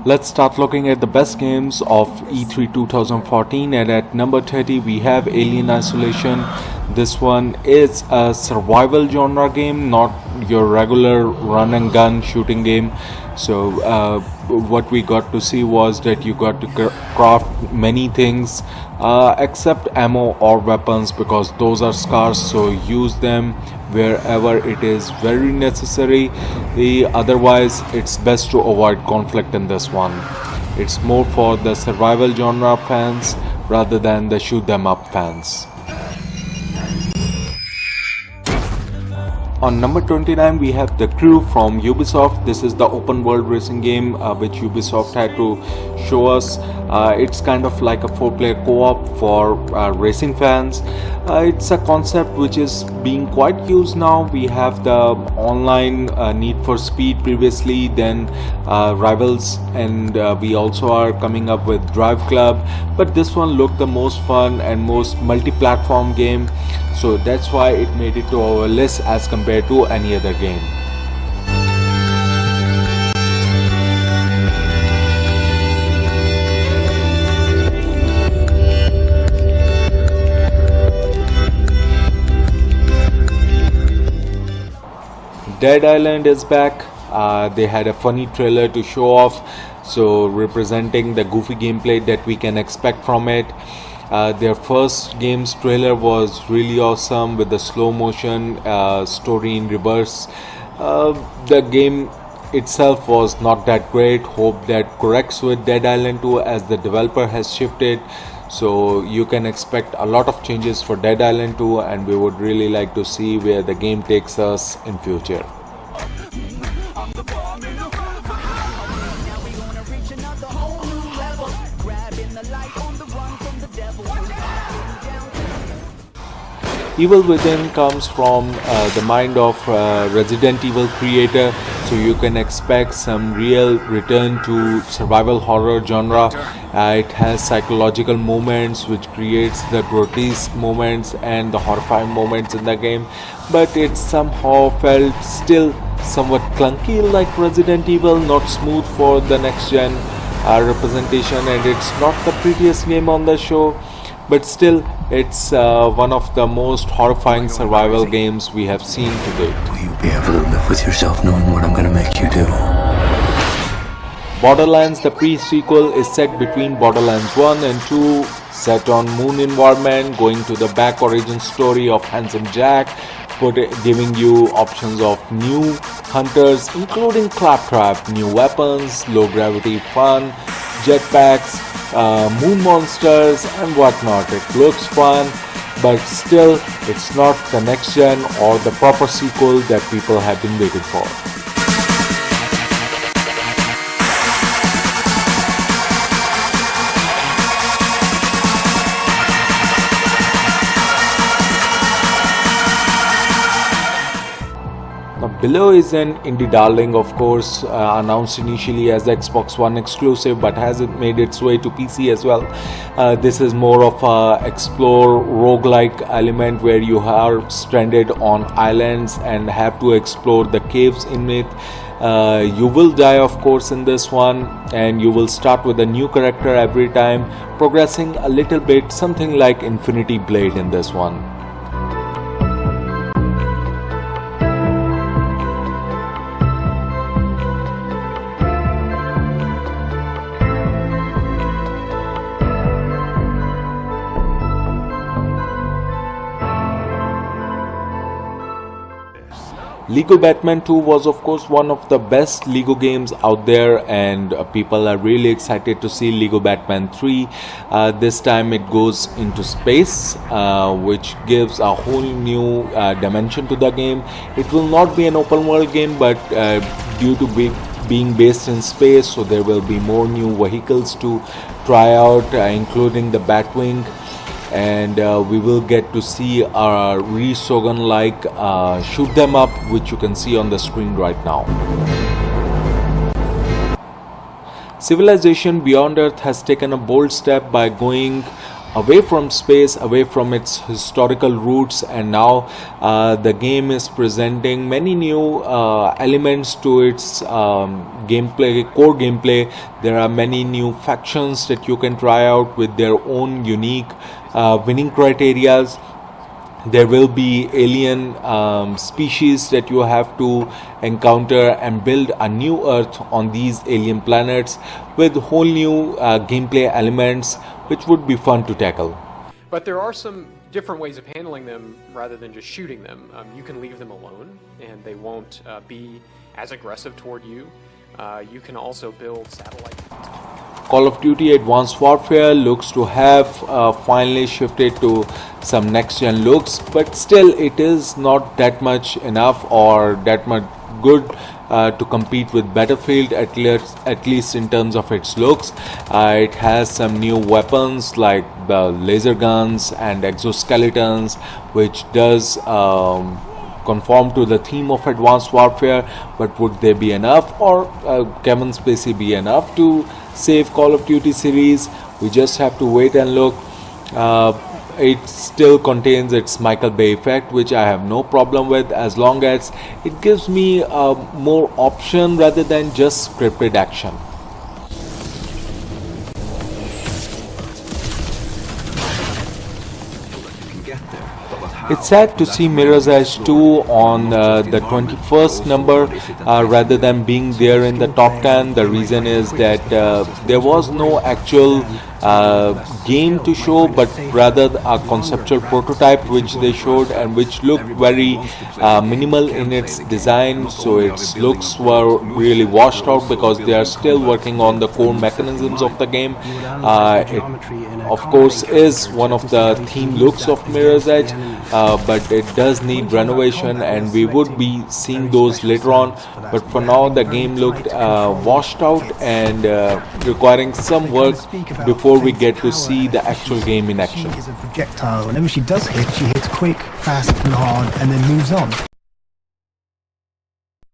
Let's start looking at the best games of E3 2014, and at number 30 we have Alien Isolation. This one is a survival genre game, not your regular run and gun shooting game. So what we got to see was that you got to craft many things except ammo or weapons, because those are scarce, so use them wherever it is very necessary. Otherwise it's best to avoid conflict in this one. It's more for the survival genre fans rather than the shoot them up fans. On number 29 we have The Crew from Ubisoft. This is the open world racing game which Ubisoft had to show us. It's kind of like a 4-player co-op for racing fans. It's a concept which is being quite used now. We have the online Need for Speed previously, then Rivals, and we also are coming up with Drive Club. But this one looked the most fun and most multi-platform game, so that's why it made it to our list as compared to any other game. Dead Island is back. They had a funny trailer to show off, so representing the goofy gameplay that we can expect from it. Their first game's trailer was really awesome with the slow motion story in reverse. The game itself was not that great. Hope that corrects with Dead Island 2 as the developer has shifted. So you can expect a lot of changes for Dead Island 2, and we would really like to see where the game takes us in future. Evil Within comes from the mind of Resident Evil creator, so you can expect some real return to survival horror genre. It has psychological moments which creates the grotesque moments and the horrifying moments in the game, but it somehow felt still somewhat clunky like Resident Evil, not smooth for the next gen representation, and it's not the prettiest game on the show, but still it's one of the most horrifying survival games we have seen to date. Will you be able to live with yourself knowing what I'm gonna make you do? Borderlands, the pre-sequel, is set between Borderlands 1 and 2, set on moon environment, going to the back origin story of Handsome Jack, giving you options of new hunters including Claptrap, new weapons, low gravity fun, jetpacks, moon monsters and whatnot. It looks fun, but still it's not the next gen or the proper sequel that people have been waiting for. Below is an indie darling, of course, announced initially as Xbox One exclusive, but has it made its way to PC as well. This is more of a explore roguelike element where you are stranded on islands and have to explore the caves in it. You will die, of course, in this one, and you will start with a new character every time, progressing a little bit, something like Infinity Blade in this one. Lego Batman 2 was of course one of the best Lego games out there, and people are really excited to see Lego Batman 3. This time it goes into space, which gives a whole new dimension to the game. It will not be an open world game, but due to being based in space, so there will be more new vehicles to try out, including the Batwing. And we will get to see a Resogun like shoot them up, which you can see on the screen right now. Civilization Beyond Earth has taken a bold step by going away from space, away from its historical roots, and now the game is presenting many new elements to its core gameplay. There are many new factions that you can try out with their own unique winning criterias. There will be alien species that you have to encounter and build a new Earth on these alien planets with whole new gameplay elements, which would be fun to tackle. But there are some different ways of handling them rather than just shooting them. You can leave them alone and they won't be as aggressive toward you. You can also build satellite. Call of Duty Advanced Warfare looks to have finally shifted to some next-gen looks, but still it is not that much enough or that much good to compete with Battlefield, at least in terms of its looks. It has some new weapons like the laser guns and exoskeletons, which does conform to the theme of Advanced Warfare, but would they be enough, or Kevin Spacey be enough to save Call of Duty series? We just have to wait and look. It still contains its Michael Bay effect, which I have no problem with, as long as it gives me more option rather than just scripted action. It's sad to see Mirror's Edge 2 on the 21st number rather than being there in the top 10. The reason is that there was no actual game to show, but rather a conceptual prototype which they showed and which looked very minimal in its design. So its looks were really washed out because they are still working on the core mechanisms of the game. It of course is one of the theme looks of Mirror's Edge, but it does need renovation and we would be seeing those later on. But for now the game looked washed out and requiring some work before we get to see the actual game in action. She is a projectile. Whenever she does hit, she hits quick, fast and hard and then moves on.